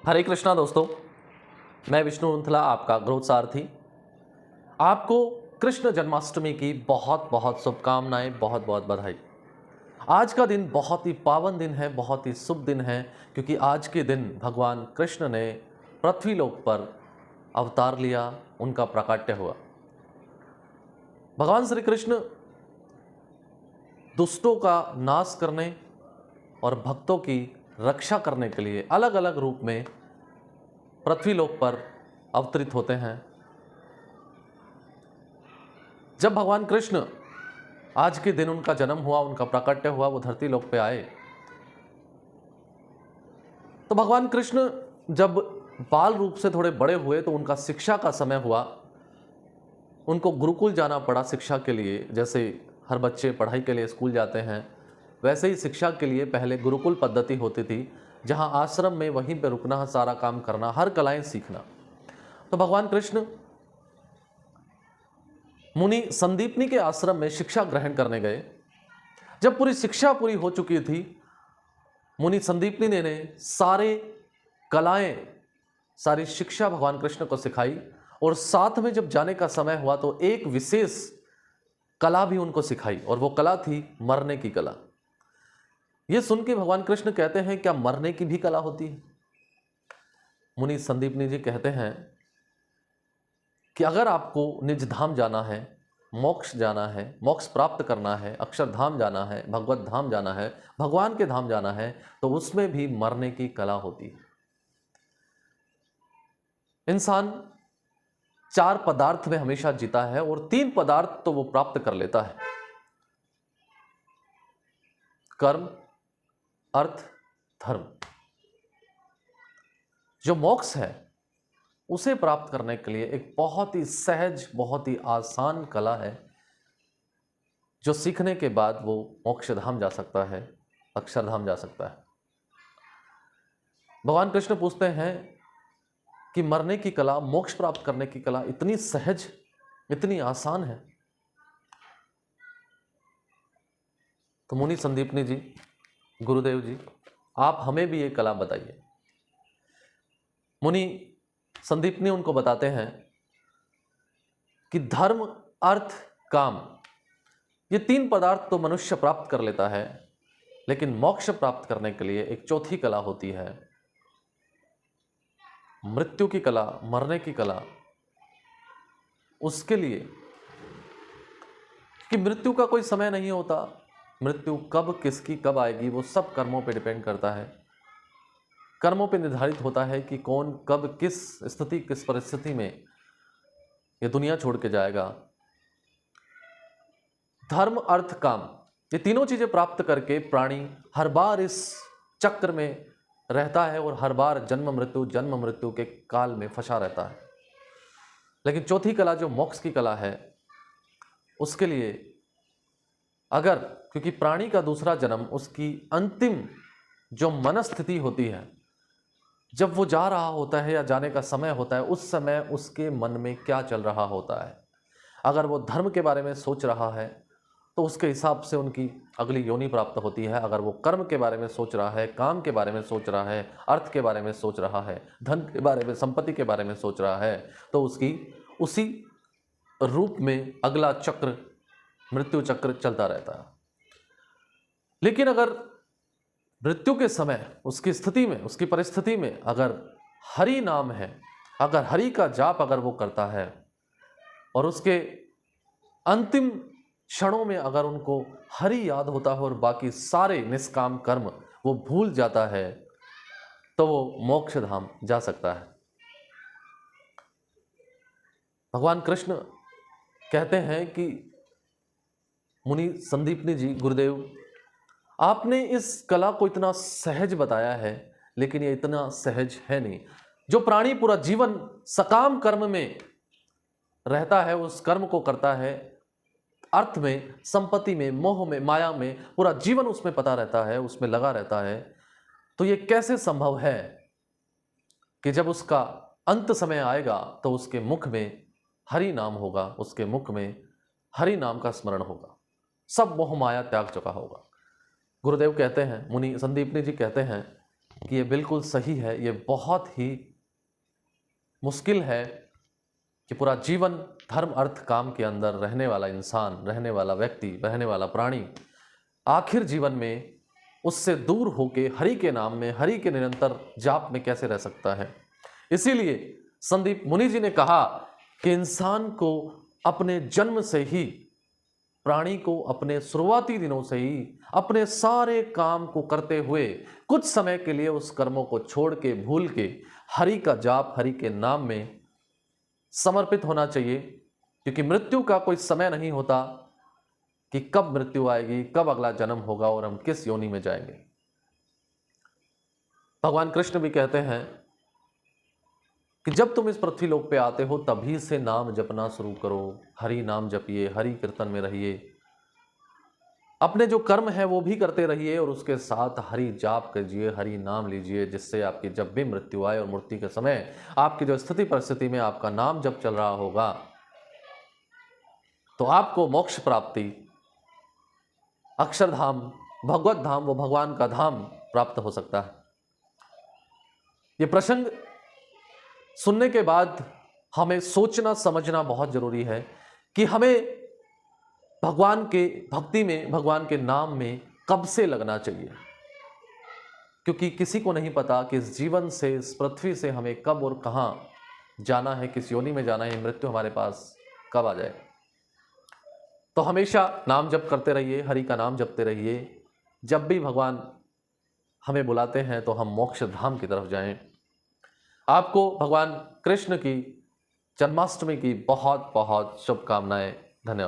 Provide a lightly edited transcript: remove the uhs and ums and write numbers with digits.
हरे कृष्णा दोस्तों, मैं विष्णु उंथला आपका ग्रोथ सारथी। आपको कृष्ण जन्माष्टमी की बहुत बहुत शुभकामनाएं, बहुत बहुत बधाई। आज का दिन बहुत ही पावन दिन है, बहुत ही शुभ दिन है, क्योंकि आज के दिन भगवान कृष्ण ने पृथ्वी लोक पर अवतार लिया, उनका प्राकट्य हुआ। भगवान श्री कृष्ण दुष्टों का नाश करने और भक्तों की रक्षा करने के लिए अलग अलग रूप में पृथ्वी लोक पर अवतरित होते हैं। जब भगवान कृष्ण आज के दिन उनका जन्म हुआ, उनका प्राकट्य हुआ, वो धरती लोक पे आए, तो भगवान कृष्ण जब बाल रूप से थोड़े बड़े हुए तो उनका शिक्षा का समय हुआ। उनको गुरुकुल जाना पड़ा शिक्षा के लिए। जैसे हर बच्चे पढ़ाई के लिए स्कूल जाते हैं, वैसे ही शिक्षा के लिए पहले गुरुकुल पद्धति होती थी, जहां आश्रम में वहीं पे रुकना, सारा काम करना, हर कलाएं सीखना। तो भगवान कृष्ण मुनि संदीपनी के आश्रम में शिक्षा ग्रहण करने गए। जब पूरी शिक्षा पूरी हो चुकी थी, मुनि संदीपनी ने सारे कलाएं, सारी शिक्षा भगवान कृष्ण को सिखाई, और साथ में जब जाने का समय हुआ तो एक विशेष कला भी उनको सिखाई, और वो कला थी मरने की कला। ये सुन के भगवान कृष्ण कहते हैं, क्या मरने की भी कला होती है? मुनि संदीपनी जी कहते हैं कि अगर आपको निज धाम जाना है, मोक्ष जाना है, मोक्ष प्राप्त करना है, अक्षरधाम जाना है, भगवत धाम जाना है, भगवान के धाम जाना है, तो उसमें भी मरने की कला होती है। इंसान 4 पदार्थ में हमेशा जीता है और 3 पदार्थ तो वो प्राप्त कर लेता है: कर्म, अर्थ, धर्म। जो मोक्ष है उसे प्राप्त करने के लिए एक बहुत ही सहज, बहुत ही आसान कला है, जो सीखने के बाद वो मोक्ष धाम जा सकता है, अक्षरधाम जा सकता है। भगवान कृष्ण पूछते हैं कि मरने की कला, मोक्ष प्राप्त करने की कला इतनी सहज, इतनी आसान है, तो मुनि संदीपनी जी, गुरुदेव जी, आप हमें भी ये कला बताइए। मुनि संदीपनी उनको बताते हैं कि धर्म, अर्थ, काम, ये 3 पदार्थ तो मनुष्य प्राप्त कर लेता है, लेकिन मोक्ष प्राप्त करने के लिए एक चौथी कला होती है, मृत्यु की कला, मरने की कला। उसके लिए कि मृत्यु का कोई समय नहीं होता, मृत्यु कब किसकी कब आएगी वो सब कर्मों पे डिपेंड करता है। कर्मों पे निर्धारित होता है कि कौन कब किस स्थिति, किस परिस्थिति में ये दुनिया छोड़ के जाएगा। धर्म, अर्थ, काम, ये तीनों चीजें प्राप्त करके प्राणी हर बार इस चक्र में रहता है और हर बार जन्म मृत्यु के काल में फंसा रहता है। लेकिन चौथी कला जो मोक्ष की कला है, उसके लिए अगर, क्योंकि प्राणी का दूसरा जन्म, उसकी अंतिम जो मनस्थिति होती है, जब वो जा रहा होता है या जाने का समय होता है, उस समय उसके मन में क्या चल रहा होता है। अगर वो धर्म के बारे में सोच रहा है तो उसके हिसाब से उनकी अगली योनि प्राप्त होती है। अगर वो कर्म के बारे में सोच रहा है, काम के बारे में सोच रहा है, अर्थ के बारे में सोच रहा है, धन के बारे में, संपत्ति के बारे में सोच रहा है, तो उसकी उसी रूप में अगला चक्र, मृत्यु चक्र चलता रहता है। लेकिन अगर मृत्यु के समय, उसकी स्थिति में, उसकी परिस्थिति में अगर हरि नाम है, अगर हरि का जाप अगर वो करता है और उसके अंतिम क्षणों में अगर उनको हरि याद होता है और बाकी सारे निष्काम कर्म वो भूल जाता है, तो वो मोक्ष धाम जा सकता है। भगवान कृष्ण कहते हैं कि मुनि संदीपनी जी, गुरुदेव, आपने इस कला को इतना सहज बताया है, लेकिन ये इतना सहज है नहीं। जो प्राणी पूरा जीवन सकाम कर्म में रहता है, उस कर्म को करता है, अर्थ में, संपत्ति में, मोह में, माया में पूरा जीवन उसमें पता रहता है, उसमें लगा रहता है, तो ये कैसे संभव है कि जब उसका अंत समय आएगा तो उसके मुख में हरि नाम होगा, उसके मुख में हरि नाम का स्मरण होगा, सब मोह माया त्याग चुका होगा। गुरुदेव कहते हैं, मुनि संदीपनी जी कहते हैं कि ये बिल्कुल सही है। ये बहुत ही मुश्किल है कि पूरा जीवन धर्म अर्थ काम के अंदर रहने वाला इंसान, रहने वाला व्यक्ति, रहने वाला प्राणी आखिर जीवन में उससे दूर होके हरि के नाम में, हरि के निरंतर जाप में कैसे रह सकता है। इसीलिए संदीप मुनि जी ने कहा कि इंसान को अपने जन्म से ही, प्राणी को अपने शुरुआती दिनों से ही अपने सारे काम को करते हुए कुछ समय के लिए उस कर्मों को छोड़ के, भूल के हरि का जाप, हरि के नाम में समर्पित होना चाहिए। क्योंकि मृत्यु का कोई समय नहीं होता कि कब मृत्यु आएगी, कब अगला जन्म होगा और हम किस योनि में जाएंगे। भगवान कृष्ण भी कहते हैं कि जब तुम इस पृथ्वी लोक पे आते हो तभी से नाम जपना शुरू करो, हरि नाम जपिए, हरि कीर्तन में रहिए, अपने जो कर्म है वो भी करते रहिए और उसके साथ हरि जाप कीजिए, हरि नाम लीजिए, जिससे आपकी जब भी मृत्यु आए और मृत्यु के समय आपकी जो स्थिति परिस्थिति में आपका नाम जब चल रहा होगा तो आपको मोक्ष प्राप्ति, अक्षरधाम, भगवत धाम, वो भगवान का धाम प्राप्त हो सकता है। ये प्रसंग सुनने के बाद हमें सोचना समझना बहुत जरूरी है कि हमें भगवान के भक्ति में, भगवान के नाम में कब से लगना चाहिए। क्योंकि किसी को नहीं पता कि इस जीवन से, इस पृथ्वी से हमें कब और कहां जाना है, किस योनि में जाना है, मृत्यु हमारे पास कब आ जाए। तो हमेशा नाम जप करते रहिए, हरि का नाम जपते रहिए। जब भी भगवान हमें बुलाते हैं तो हम मोक्ष धाम की तरफ जाएं। आपको भगवान कृष्ण की जन्माष्टमी की बहुत बहुत शुभकामनाएं। धन्यवाद।